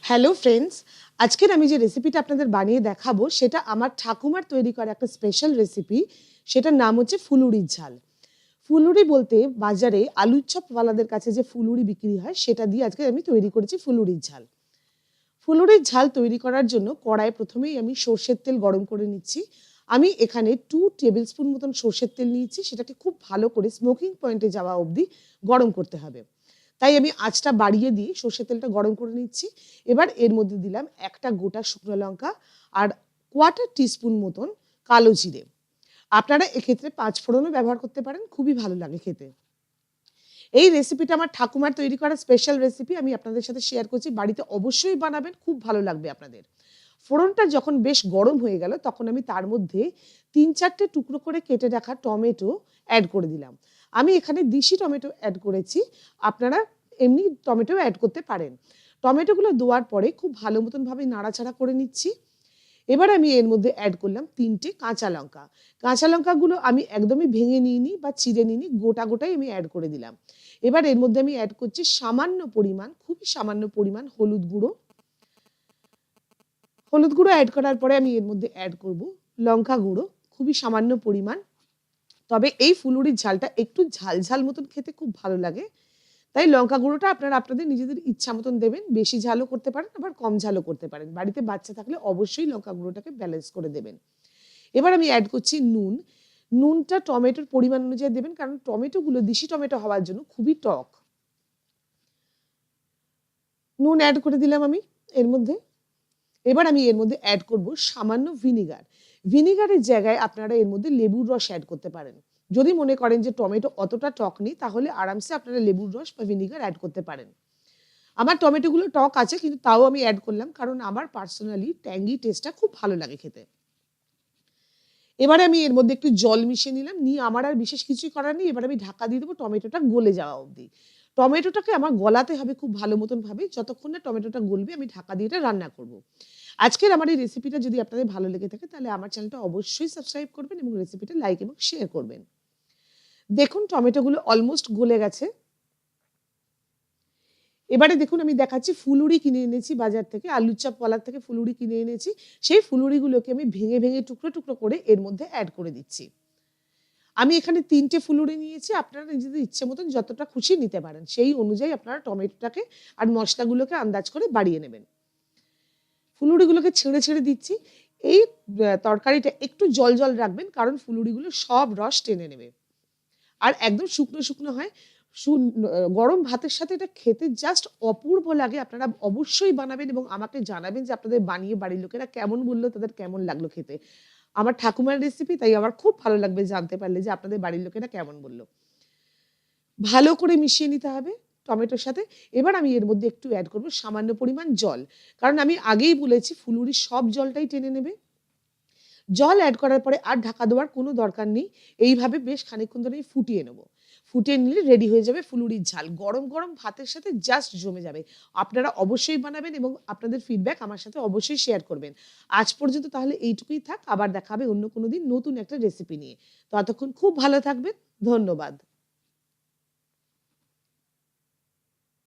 Hello friends, আজকের আমি যে রেসিপিটা আপনাদের বানিয়ে দেখাবো সেটা আমার ঠাকুমার তৈরি করা একটা স্পেশাল রেসিপি। সেটার নাম হচ্ছে ফুলুরির ঝাল। ফুলুরি বলতে বাজারে আলুর চপওয়ালাদের কাছে যে ফুলুরি বিক্রি হয় সেটা দিয়ে আজকে আমি তৈরি করেছি ফুলুরির ঝাল। ফুলুরির ঝাল তৈরি করার জন্য কড়াইয়ে প্রথমেই আমি সর্ষের তেল গরম করে নিচ্ছি। আমি এখানে 2 টেবিল স্পুন মতন সর্ষের তেল নিয়েছি, সেটাকে খুব ভালো করে স্মোকিং পয়েন্টে যাওয়া অবধি গরম করতে হবে। তাই আমি আঁচটা বাড়িয়ে দিয়ে সর্ষের তেলটা গরম করে নিচ্ছি। এবার এর মধ্যে দিলাম একটা গোটা শুকনো লঙ্কা আর কোয়ার্টার টিস্পুন মতন কালো জিরে। আপনারা এক্ষেত্রে 5 ফোড়নও ব্যবহার করতে পারেন, খুবই ভালো লাগে খেতে। এই রেসিপিটা আমার ঠাকুমার তৈরি করা স্পেশাল রেসিপি, আমি আপনাদের সাথে শেয়ার করছি। বাড়িতে অবশ্যই বানাবেন, খুব ভালো লাগবে আপনাদের। ফোড়নটা যখন বেশ গরম হয়ে গেল তখন আমি তার মধ্যে 3-4টে টুকরো করে কেটে রাখা টমেটো অ্যাড করে দিলাম। আমি এখানে দেশি টমেটো অ্যাড করেছি, আপনারা এমনি টমেটো অ্যাড করতে পারেন। টমেটোগুলো দেওয়ার পরে খুব ভালো মতন ভাবে নাড়াচাড়া করে নিচ্ছি। এবার আমি এর মধ্যে অ্যাড করলাম 3টে কাঁচা লঙ্কা। কাঁচা লঙ্কাগুলো আমি একদমই ভেঙে নিইনি বা চিড়ে নিইনি, গোটা গোটাই আমি অ্যাড করে দিলাম। এবার এর মধ্যে আমি অ্যাড করছি সামান্য পরিমাণ, খুবই সামান্য পরিমাণ হলুদ গুঁড়ো। হলুদ গুঁড়ো অ্যাড করার পরে আমি এর মধ্যে অ্যাড করব লঙ্কা গুঁড়ো, খুবই সামান্য পরিমাণ। তবে এই ফুলুরির ঝালটা একটু ঝাল ঝাল মতন খেতে খুব ভালো লাগে, তাই লঙ্কা গুঁড়োটা আপনারা আপনাদের নিজেদের ইচ্ছা মতন দেবেন। বেশি ঝালও করতে পারেন, আবার কম ঝালও করতে পারেন। বাড়িতে বাচ্চা থাকলে অবশ্যই লঙ্কা গুঁড়োটাকে ব্যালেন্স করে দেবেন। এবার আমি অ্যাড করছি নুন। নুনটা টমেটোর পরিমাণ অনুযায়ী দেবেন, কারণ টমেটোগুলো দেশি টমেটো হওয়ার জন্য খুবই টক। নুন অ্যাড করে দিলাম আমি এর মধ্যে। এবার আমি এর মধ্যে অ্যাড করব সামান্য ভিনিগার। ভিনিগারের জায়গায় আপনারা এর মধ্যে লেবুর রস অ্যাড করতে পারেন। যদি মনে করেন যে টমেটো অতটা টক নেই, তাহলে আরামসে আপনারা লেবুর রস বা ভিনিগার অ্যাড করতে পারেন। আমার টমেটোগুলো টক আছে, কিন্তু তাও আমি অ্যাড করলাম, কারণ আমার পার্সোনালি ট্যাঙ্গি টেস্টটা খুব ভালো লাগে খেতে। এবারে আমি এর মধ্যে একটু জল মিশিয়ে নিলাম, নিয়ে আমার আর বিশেষ কিছুই করার নেই। এবার আমি ঢাকা দিয়ে দেবো টমেটোটা গলে যাওয়া অবধি। টমেটোটাকে আমার গলাতে হবে খুব ভালো মতন ভাবে, যতক্ষণ না টমেটোটা গলবে আমি ঢাকা দিয়ে এটা রান্না করব। আজকের আমার এই রেসিপিটা যদি আপনাদের ভালো লেগে থাকে তাহলে আমার চ্যানেলটা অবশ্যই সাবস্ক্রাইব করবেন এবং রেসিপিটা লাইক এবং শেয়ার করবেন। দেখুন টমেটোগুলো অলমোস্ট গলে গেছে। এবারে দেখুন আমি দেখাচ্ছি ফুলুরি কিনে এনেছি বাজার থেকে, আলুর চপওয়ালার থেকে ফুলুরি কিনে এনেছি। সেই ফুলুরিগুলোকে আমি ভেঙে ভেঙে টুকরো টুকরো করে এর মধ্যে অ্যাড করে দিচ্ছি। আমি এখানে 3টে ফুলুরি নিয়েছি, আপনারা নিজেদের ইচ্ছে মতন যতটা খুশি নিতে পারেন। সেই অনুযায়ী আপনারা টমেটোটাকে আর মশলাগুলোকে আন্দাজ করে বাড়িয়ে নেবেন। ফুলুরিগুলোকে ছেড়ে ছেড়ে দিচ্ছি। এই তরকারিটা একটু জল জল রাখবেন, কারণ ফুলুরিগুলো সব রস টেনে নেবে। আর একদম শুকনো শুকনো হয়। গরম ভাতের সাথে এটা খেতে জাস্ট অপূর্ব লাগে। আপনারা অবশ্যই বানাবেন এবং আমাকে জানাবেন যে আপনাদের বানিয়ে বাড়ির লোকেরা কেমন বলল, তাদের কেমন লাগলো খেতে। আমার ঠাকুমার রেসিপি, তাই আমার খুব ভালো লাগবে জানতে পারলে যে আপনাদের বাড়ির লোকেরা কেমন বলল। ভালো করে মিশিয়ে নিতে হবে টমেটোর সাথে। এবার আমি এর মধ্যে একটু অ্যাড করব সামান্য পরিমাণ জল, কারণ আমি আগেই বলেছি ফুলুরি সব জলটাই টেনে নেবে। জল অ্যাড করার পরে আর ঢাকা দেওয়ার কোনো দরকার নেই। এইভাবে বেশ খানিকক্ষণ ধরে আমি ফুটিয়ে নেব। ফুটিয়ে নিলে রেডি হয়ে যাবে ফুলুরির ঝাল। গরম গরম ভাতের সাথে জাস্ট জমে যাবে। আপনারা অবশ্যই বানাবেন এবং আপনাদের ফিডব্যাক আমার সাথে অবশ্যই শেয়ার করবেন। আজ পর্যন্ত তাহলে এইটুকুই থাক। আবার দেখা হবে অন্য কোনো দিন নতুন একটা রেসিপি নিয়ে। ততক্ষণ খুব ভালো থাকবেন। ধন্যবাদ।